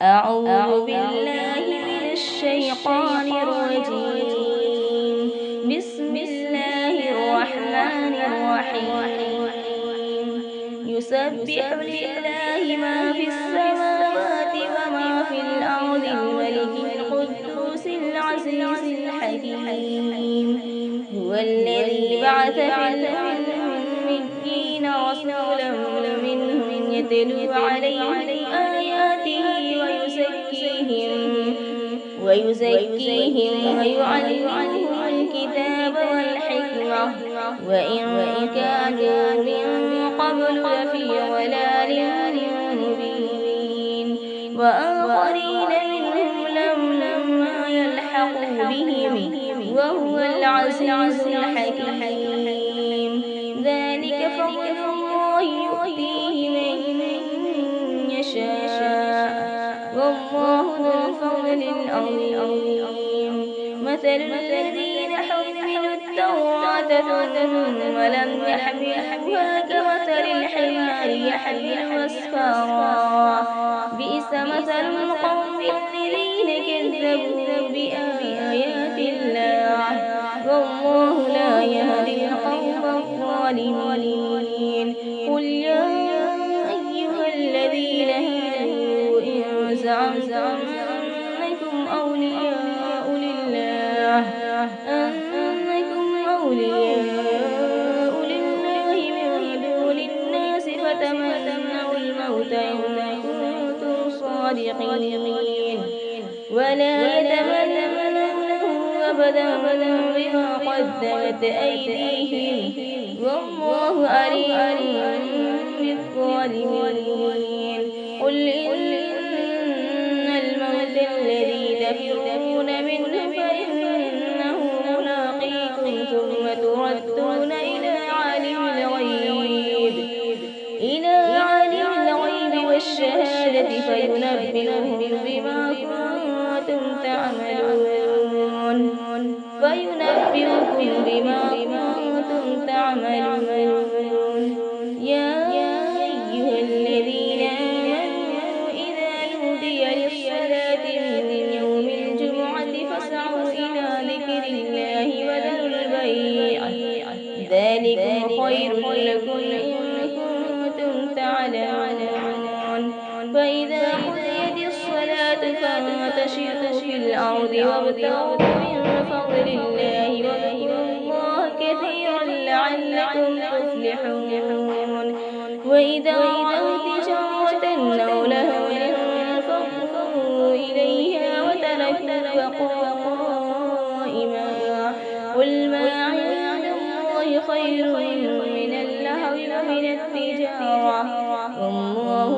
أعوذ بالله من الشيطان الرجيم. بسم الله الرحمن الرحيم. يسبح لله ما في السماوات وما في الأرض الملك القدوس العزيز الحكيم. هو الذي بعث في الأميين رسولا منهم يتلو عليهم آياته ويزكيهم ويعلمهم الكتاب والحكمة وإن كانوا من قبل لفي ضلال مبين. وآخرين منهم لما يلحقوا بهم وهو العزيز الحكيم. ذلك فضل الله يؤتيه من يشاء والله ذو الفضل العظيم. مثل الذين حملوا التوراة ثم لم يحملوها كمثل الحمار يحمل أسفارا بئس مثل القوم الذين كذبوا بآيات الله والله لا يهدي القوم الظالمين. قل يا أيها الذين هادوا إن زعمتم أنكم أولياء لله من دون الناس فتمنوا الموت إن كنتم صادقين ولا يتمنونه أبدا بما قدمت أيديهم والله عليم بالظالمين. قل إن الموت الذي تفرون منه فإنه ملاقيكم ثم تردون إلى عالم الغيب والشهادة فينبئكم بما كنتم تعملون. يا أيها الذين آمنوا إذا نودي للصلاة من يوم الجمعة فاسعوا إلى ذكر الله وذروا البيع ذلكم خير لكم إن كنتم تعلمون. فإذا قضيت الصلاة فانتشروا في الأرض وابتغوا من فضل الله واذكروا الله كثيرا لعلكم تفلحون. وإذا رأوا تجارة أو لهوا انفضوا إليها وتركوك قائما قل ما عند الله خير من اللهو ومن التجارة والله